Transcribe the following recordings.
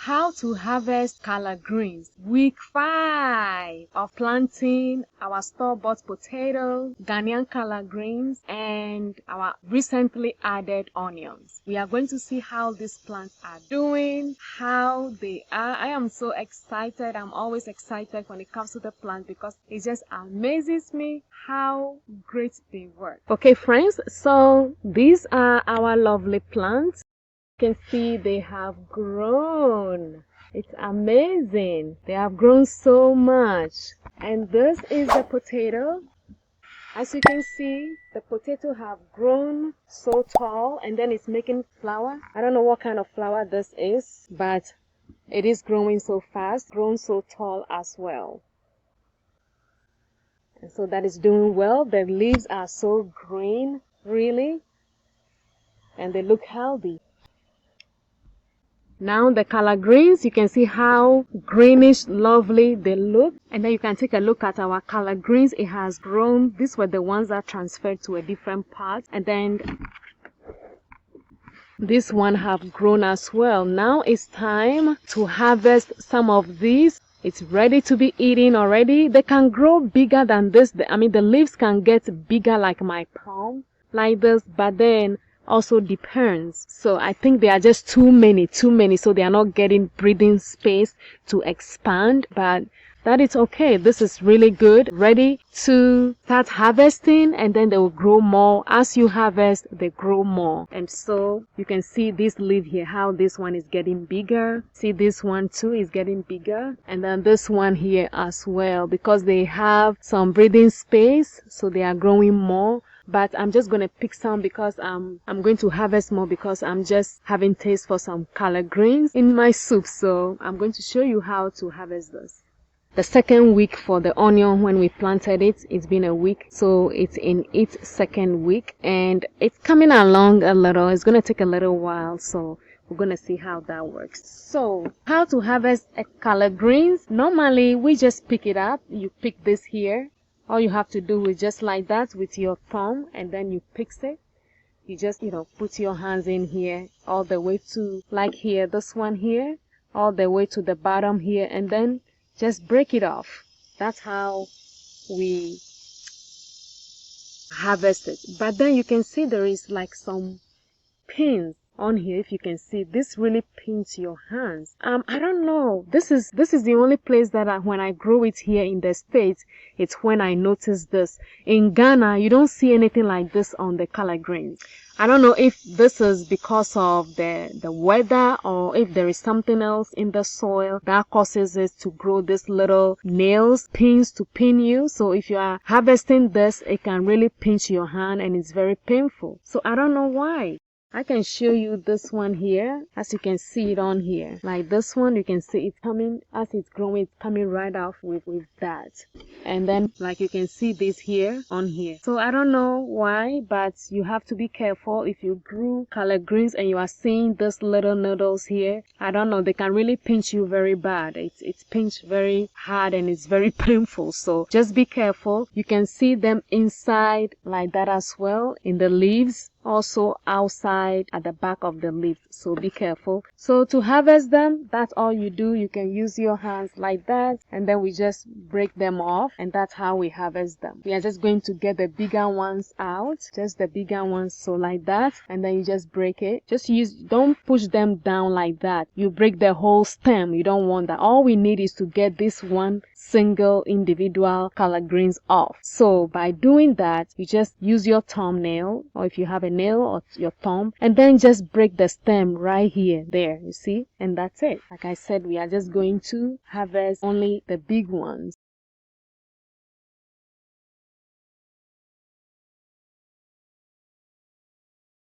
How to harvest collard greens. Week 5 of planting our store-bought potatoes, Ghanaian collard greens, and our recently added onions. We are going to see how these plants are doing, how they are. I am so excited. I'm always excited when it comes to the plant because it just amazes me how great they work. Okay, friends, so these are our lovely plants. You can see they have grown. It's amazing. They have grown so much. And this is the potato. As you can see, the potato have grown so tall, and then it's making flower. I don't know what kind of flower this is, but it is growing so fast, grown so tall as well. And so that is doing well. The leaves are so green, really, and they look healthy. Now the collard greens, you can see how greenish lovely they look. And then you can take a look at our collard greens. It has grown. These were the ones that transferred to a different part. And then this one have grown as well. Now it's time to harvest some of these. It's ready to be eaten already. They can grow bigger than this. I mean, the leaves can get bigger like my palm, like this, but then also depends. So I think they are just too many, so they are not getting breathing space to expand, but that is okay. This is really good, ready to start harvesting, and then they will grow more. As you harvest, they grow more. And so you can see this leaf here, how this one is getting bigger. See, this one too is getting bigger, and then this one here as well, because they have some breathing space, so they are growing more. But I'm just going to pick some because I'm going to harvest more because I'm just having taste for some collard greens in my soup. So I'm going to show you how to harvest this. The second week for the onion, when we planted it, it's been a week. So it's in its second week and it's coming along a little. It's going to take a little while. So we're going to see how that works. So how to harvest a collard greens? Normally we just pick it up. You pick this here. All you have to do is just like that with your thumb, and then you pick it. You just, put your hands in here all the way to, like here, this one here, all the way to the bottom here, and then just break it off. That's how we harvest it. But then you can see there is like some pins on here. If you can see, this really pinch your hands. I don't know, this is the only place that when I grow it here in the States, it's when I notice this. In Ghana, you don't see anything like this on the collard greens. I don't know if this is because of the weather, or if there is something else in the soil that causes it to grow these little nails, pins to pin you. So if you are harvesting this, it can really pinch your hand and it's very painful. So I don't know why. I can show you this one here, as you can see it on here. Like this one, you can see it coming, as it's growing, it's coming right off with that. And then, like you can see this here, on here. So I don't know why, but you have to be careful if you grew collard greens and you are seeing these little noodles here. I don't know, they can really pinch you very bad. It's pinched very hard and it's very painful. So just be careful. You can see them inside like that as well, in the leaves. Also outside at the back of the leaf, so be careful. So to harvest them, that's all you do. You can use your hands like that, and then we just break them off, and that's how we harvest them. We are just going to get the bigger ones out, just the bigger ones, so like that, and then you just break it. Don't push them down like that. You break the whole stem. You don't want that. All we need is to get this one single individual collard greens off. So by doing that, you just use your thumbnail, or if you have a nail, or your thumb, and then just break the stem right here, there, you see, and that's it. Like I said, we are just going to harvest only the big ones.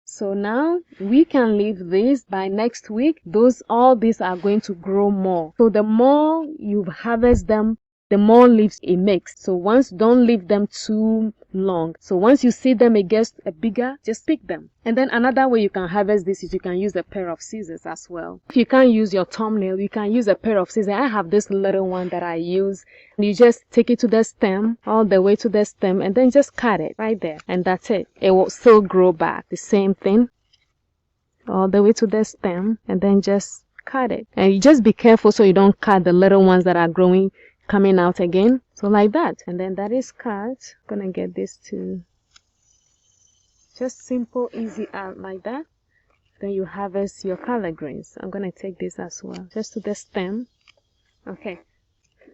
So now we can leave this. By next week, all these are going to grow more. So the more you harvest them, the more leaves it makes. So don't leave them too long. So once you see them it gets bigger, just pick them. And then another way you can harvest this is you can use a pair of scissors as well. If you can't use your thumbnail, you can use a pair of scissors. I have this little one that I use. You just take it to the stem, all the way to the stem, and then just cut it right there. And that's it. It will still grow back. The same thing, all the way to the stem, and then just cut it. And you just be careful so you don't cut the little ones that are growing, coming out again. So like that. And then that is cut. I'm gonna get this too. Just simple, easy out like that. Then you harvest your collard greens. I'm gonna take this as well, just to the stem. Okay.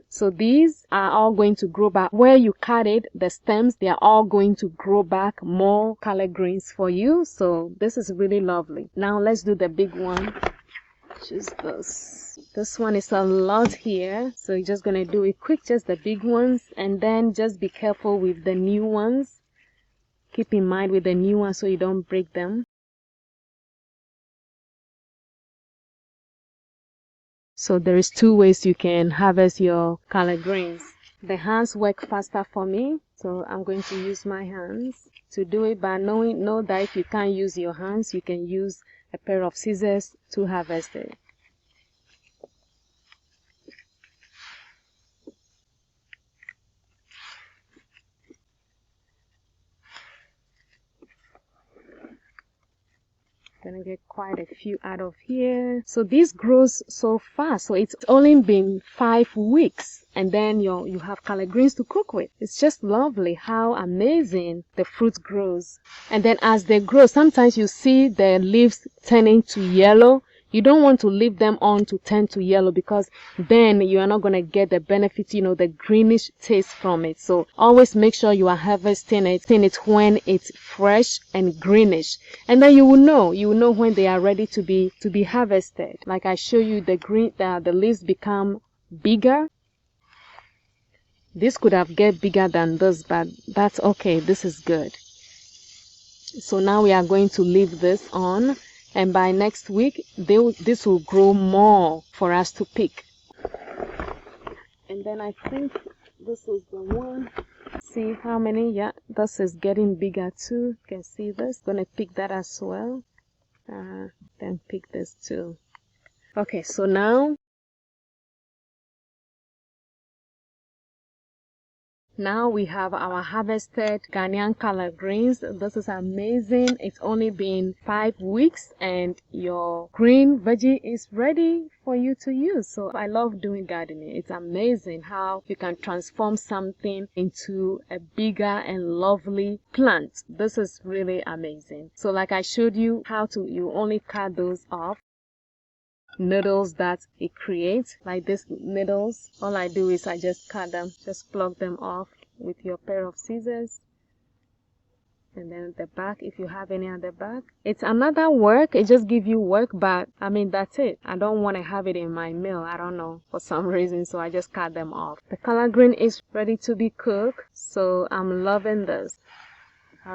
So these are all going to grow back. Where you cut it, the stems, they are all going to grow back more collard greens for you. So this is really lovely. Now let's do the big one. Just this. This one is a lot here. So you're just going to do it quick, just the big ones. And then just be careful with the new ones. Keep in mind with the new ones so you don't break them. So there is 2 ways you can harvest your collard greens. The hands work faster for me, so I'm going to use my hands to do it. But know that if you can't use your hands, you can use a pair of scissors to harvest it. Gonna get quite a few out of here. So this grows so fast. So it's only been 5 weeks, and then you have collard greens to cook with. It's just lovely how amazing the fruit grows. And then as they grow, sometimes you see the leaves turning to yellow. You don't want to leave them on to turn to yellow, because then you are not going to get the benefit, the greenish taste from it. So always make sure you are harvesting it when it's fresh and greenish. And then you will know when they are ready to be harvested. Like I show you, the leaves become bigger. This could have get bigger than this, but that's okay. This is good. So now we are going to leave this on. And by next week, this will grow more for us to pick. And then I think this is the one. See how many? Yeah, this is getting bigger too. You can see this. Gonna pick that as well. Then pick this too. Okay, so now we have our harvested Ghanaian collard greens. This is amazing. It's only been 5 weeks and your green veggie is ready for you to use. So I love doing gardening. It's amazing how you can transform something into a bigger and lovely plant. This is really amazing. So like I showed you you only cut those off. Needles that it creates, like these needles, all I do is I just cut them, just pluck them off with your pair of scissors. And then the back, if you have any on the back, it's another work. It just gives you work, but I mean, that's it. I don't want to have it in my meal, I don't know, for some reason, so I just cut them off. The collard green is ready to be cooked, so I'm loving this.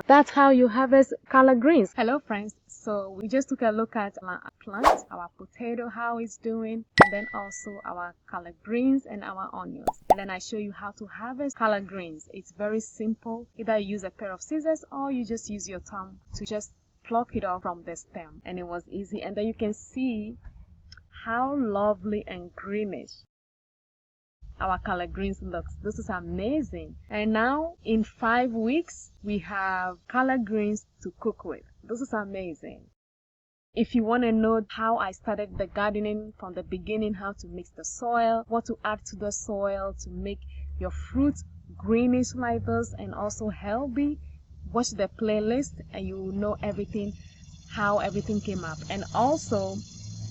That's how you harvest collard greens. Hello friends, so we just took a look at our plant, our potato, how it's doing, and then also our collard greens and our onions. And then I show you how to harvest collard greens. It's very simple. Either you use a pair of scissors or you just use your thumb to just pluck it off from the stem. And it was easy. And then you can see how lovely and greenish our collard greens looks. This is amazing. And now in 5 weeks we have collard greens to cook with. This is amazing. If you want to know how I started the gardening from the beginning, how to mix the soil, what to add to the soil to make your fruit greenish like this and also healthy, watch the playlist and you will know everything, how everything came up. And also,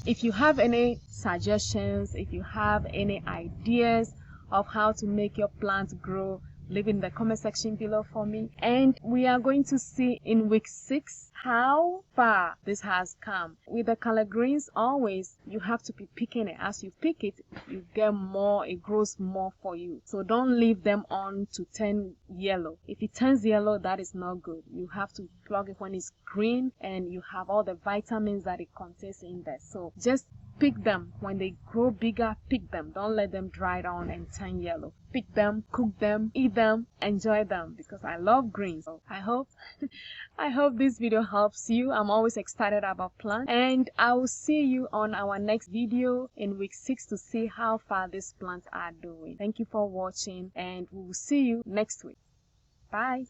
if you have any suggestions, if you have any ideas of how to make your plant grow, leave in the comment section below for me. And we are going to see in week 6 how far this has come. With the collard greens, always you have to be picking it. As you pick it, you get more, it grows more for you. So don't leave them on to turn yellow. If it turns yellow, that is not good. You have to pluck it when it's green and you have all the vitamins that it contains in there. So just pick them when they grow bigger. Pick them, don't let them dry down and turn yellow. Pick them, cook them, eat them, enjoy them, because I love greens. So I hope this video helps you. I'm always excited about plants, and I will see you on our next video in week 6 to see how far these plants are doing. Thank you for watching, and we will see you next week. Bye.